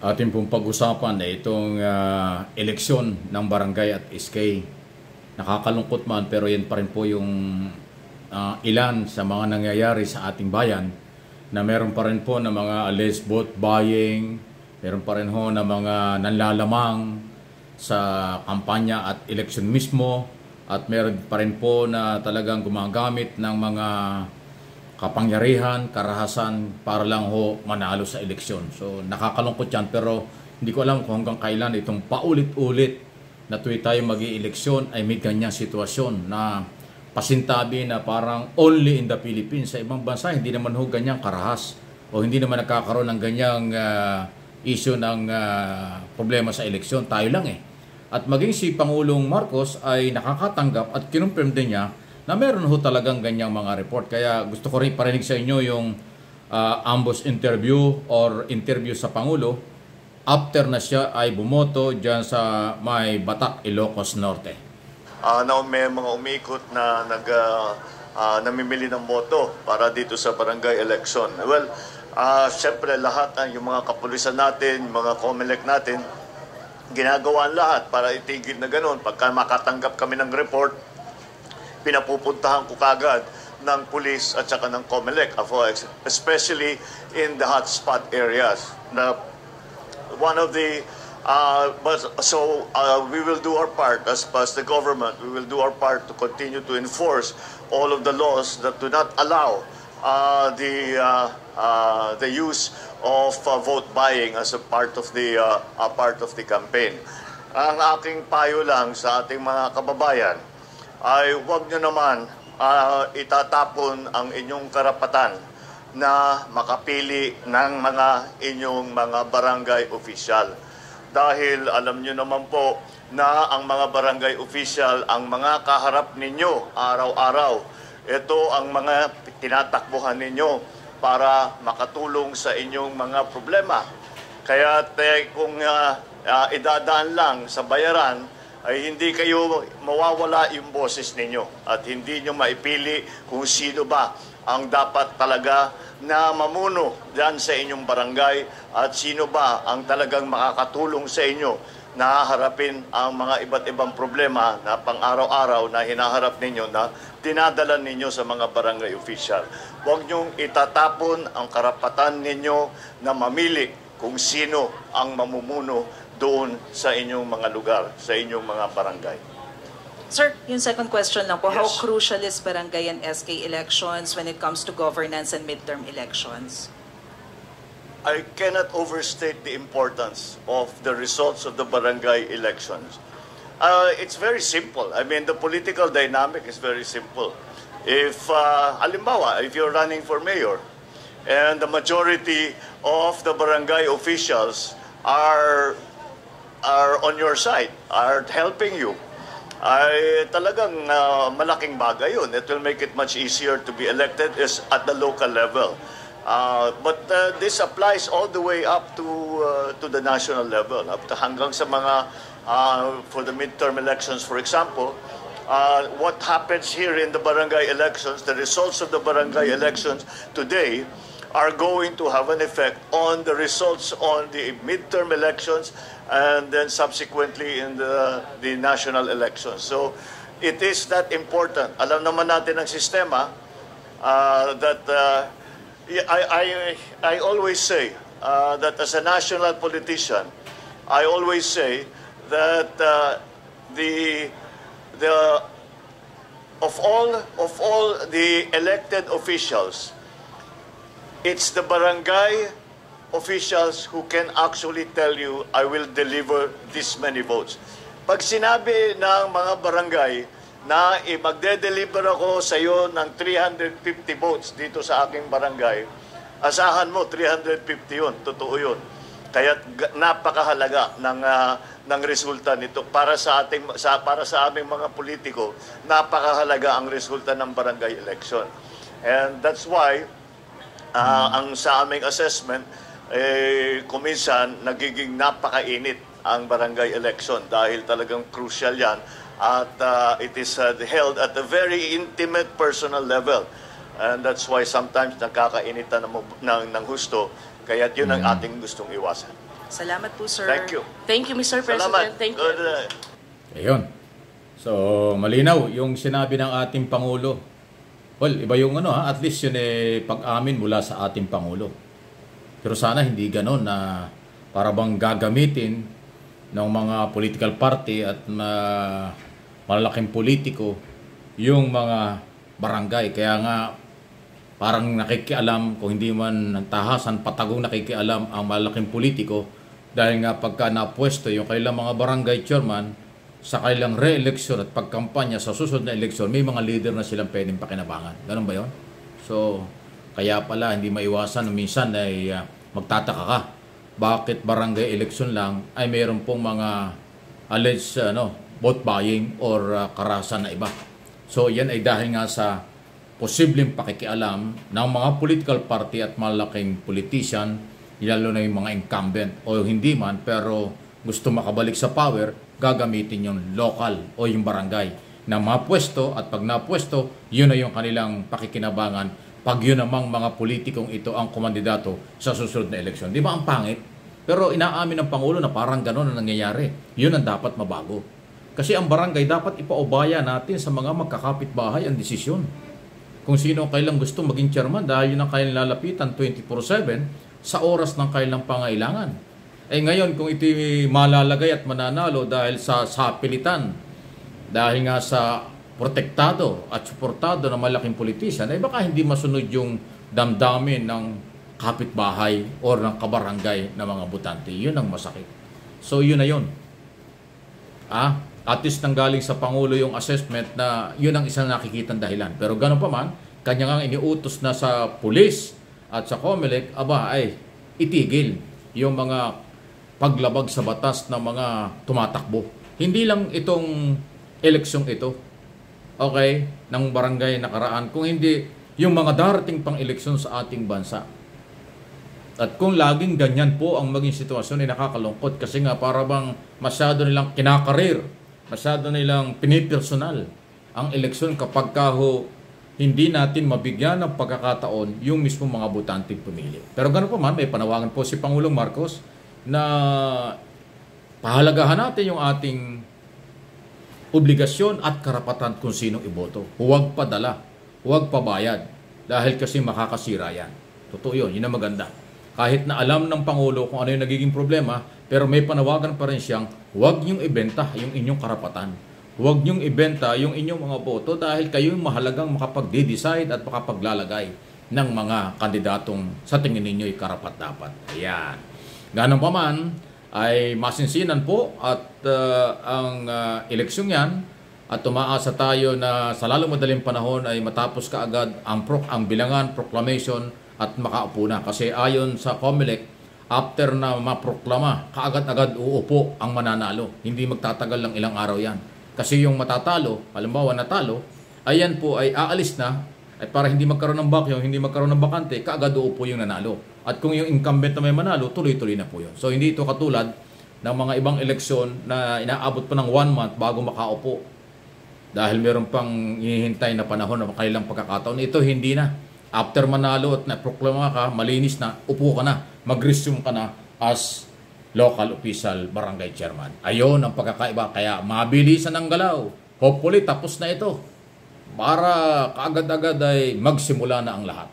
Ating pong pag-usapan ay itong eleksyon ng barangay at SK. Nakakalungkot man pero yan pa rin po yung ilan sa mga nangyayari sa ating bayan na meron pa rin po na mga alleged vote buying, meron pa rin ho na mga nanlalamang sa kampanya at eleksyon mismo, at meron pa rin po na talagang gumagamit ng mga kapangyarihan, karahasan para lang ho manalo sa eleksyon. So nakakalungkot yan, pero hindi ko alam kung hanggang kailan itong paulit-ulit na tuwi tayo mag-i-eleksyon ay may ganyang sitwasyon na pasintabi na parang only in the Philippines. Sa ibang bansa hindi naman ho ganyang karahas o hindi naman nagkakaroon ng ganyang issue ng problema sa eleksyon. Tayo lang eh. At maging si Pangulong Marcos ay nakakatanggap at kinumpirm din niya na meron ho talagang ganyang mga report. Kaya gusto ko rin parinig sa inyo yung ambush interview or interview sa Pangulo after na siya ay bumoto dyan sa may Batak, Ilocos Norte. Na may mga umikot na namimili ng boto para dito sa barangay election. Well, siyempre lahat yung mga kapulisan natin, mga COMELEC natin, ginagawa lahat para itigil na ganun. Pagka makatanggap kami ng report, pinapupuntahan ko kagad ng police at saka ng COMELEC, especially in the hotspot areas. One of the we will do our part as the government. We will do our part to continue to enforce all of the laws that do not allow the use of vote buying as a part of the campaign. Ang aking payo lang sa ating mga kababayan ay huwag nyo naman itatapon ang inyong karapatan na makapili ng inyong mga barangay official. Dahil alam nyo naman po na ang mga barangay official, ang mga kaharap ninyo araw-araw, ito ang mga tinatakbuhan ninyo para makatulong sa inyong mga problema. Kaya kung idadaan lang sa bayaran, ay hindi kayo mawawala yung boses ninyo at hindi nyo maipili kung sino ba ang dapat talaga na mamuno dyan sa inyong barangay at sino ba ang talagang makakatulong sa inyo na harapin ang mga iba't ibang problema na pang-araw-araw na hinaharap ninyo na dinadala ninyo sa mga barangay official. Huwag nyong itatapon ang karapatan ninyo na mamili kung sino ang mamumuno doon sa inyong mga lugar, sa inyong mga barangay. Sir, yung second question lang po, Yes. How crucial is barangay and SK elections when it comes to governance and midterm elections? I cannot overstate the importance of the results of the barangay elections. It's very simple. I mean, the political dynamic is very simple. If, halimbawa, if you're running for mayor and the majority of the barangay officials are on your side, are helping you, ay talagang malaking bagay yun. It will make it much easier to be elected is at the local level. But this applies all the way up to the national level, up to hanggang sa mga for the midterm elections, for example. What happens here in the barangay elections, the results of the barangay elections today are going to have an effect on the results on the midterm elections and then subsequently in the national elections. So it is that important. Alam naman natin ang sistema that I always say that as a national politician, I always say that of all the elected officials, it's the barangay officials who can actually tell you, I will deliver this many votes. Pag sinabi ng mga barangay na magde-deliver ako sa iyo ng 350 votes dito sa aking barangay, asahan mo 350 yun, totoo yun. Kaya napakahalaga ng resulta nito para sa aming mga politiko, napakahalaga ang resulta ng barangay election. And that's why ang sa aming assessment, kuminsan nagiging napakainit ang barangay election dahil talagang crucial yan at it is held at a very intimate personal level. And that's why sometimes nagkakainitan ng husto, kaya yun ang ating gustong iwasan. Salamat po, sir. Thank you. Thank you, Mr. President. Salamat. Thank you. Ayun. So, malinaw yung sinabi ng ating Pangulo. Well, iba yung at least yun pag-amin mula sa ating Pangulo. Pero sana hindi ganon na para bang gagamitin ng mga political party at malalaking politiko yung mga barangay. Kaya nga parang nakikialam, kung hindi man ng tahasan, patagong nakikialam ang malalaking politiko dahil nga pagka napwesto yung kailang mga barangay chairman sa kailang re-election at pagkampanya sa susunod na eleksyon, may mga leader na silang pwedeng pakinabangan. Ganun ba yun? So, kaya pala hindi maiwasan minsan ay magtataka ka. Bakit barangay election lang ay mayroon pong mga alleged vote buying or karahasan na iba. So, yan ay dahil nga sa posibleng pakikialam ng mga political party at malaking politician, lalo na yung mga incumbent o hindi man, pero gusto makabalik sa power, gagamitin yung local o yung barangay na mapwesto at pag napwesto, yun na yung kanilang pakikinabangan pag yun namang mga politikong ito ang kumandidato sa susunod na eleksyon. Di ba ang pangit? Pero inaamin ng Pangulo na parang gano'n na nangyayari. Yun ang dapat mabago. Kasi ang barangay dapat ipaubaya natin sa mga magkakapitbahay ang desisyon. Kung sino kailang gusto maging chairman dahil yun ang kailang lalapitan 24/7 sa oras ng kailang pangailangan. Ngayon kung ito malalagay at mananalo dahil sa sapilitan, dahil nga sa protektado at suportado ng malaking politician, baka hindi masunod yung damdamin ng kapitbahay o ng kabarangay ng mga butante. Yun ang masakit. So yun na yun. At least nanggaling sa Pangulo yung assessment na yun ang isang nakikitang dahilan. Pero gano'n pa man, kanya nga iniutos na sa pulis at sa COMELEC, itigil yung mga paglabag sa batas ng mga tumatakbo. Hindi lang itong eleksyong ito, ng barangay nakaraan, kung hindi yung mga darating pang eleksyon sa ating bansa. At kung laging ganyan po ang maging sitwasyon, ay nakakalungkot kasi nga para bang masyado nilang kinakarir, masyado nilang pinipersonal ang eleksyon kapag hindi natin mabigyan ng pagkakataon yung mismo mga botanteng pumili. Pero gano'n pa man, may panawagan po si Pangulong Marcos na pahalagahan natin yung ating obligasyon at karapatan kung sinong iboto. Huwag padala, huwag pabayad dahil kasi makakasira yan. Totoo yun, yun ang maganda. Kahit na alam ng Pangulo kung ano yung nagiging problema, pero may panawagan pa rin siyang huwag niyong ibenta yung inyong karapatan. Huwag niyong ibenta yung inyong mga boto dahil kayo yung mahalagang makapag-decide at makapaglalagay ng mga kandidatong sa tingin ninyo'y karapat-dapat. Ayan. Ganun pa man, ay masinsinan po at ang eleksyon yan at umaasa tayo na sa lalong madaling panahon ay matapos kaagad ang bilangan, proclamation at makaupo na. Kasi ayon sa COMELEC, after na maproklama, kaagad-agad uupo ang mananalo. Hindi magtatagal ng ilang araw yan. Kasi yung matatalo, halimbawa natalo, ayan po ay aalis na, ay para hindi magkaroon ng bakyo, hindi magkaroon ng bakante, kaagad uupo yung nanalo. At kung yung incumbent na may manalo, tuloy-tuloy na po yun. So hindi ito katulad ng mga ibang eleksyon na inaabot pa ng 1 month bago makaupo. Dahil meron pang hinihintay na panahon na kailang pagkakataon. Ito hindi na. After manalo at naproklama ka, malinis na, upo ka na, mag-resume ka na as local official barangay chairman. Ayon ang pagkakaiba. Kaya mabilisan ang galaw. Hopefully tapos na ito. Para kaagad-agad ay magsimula na ang lahat.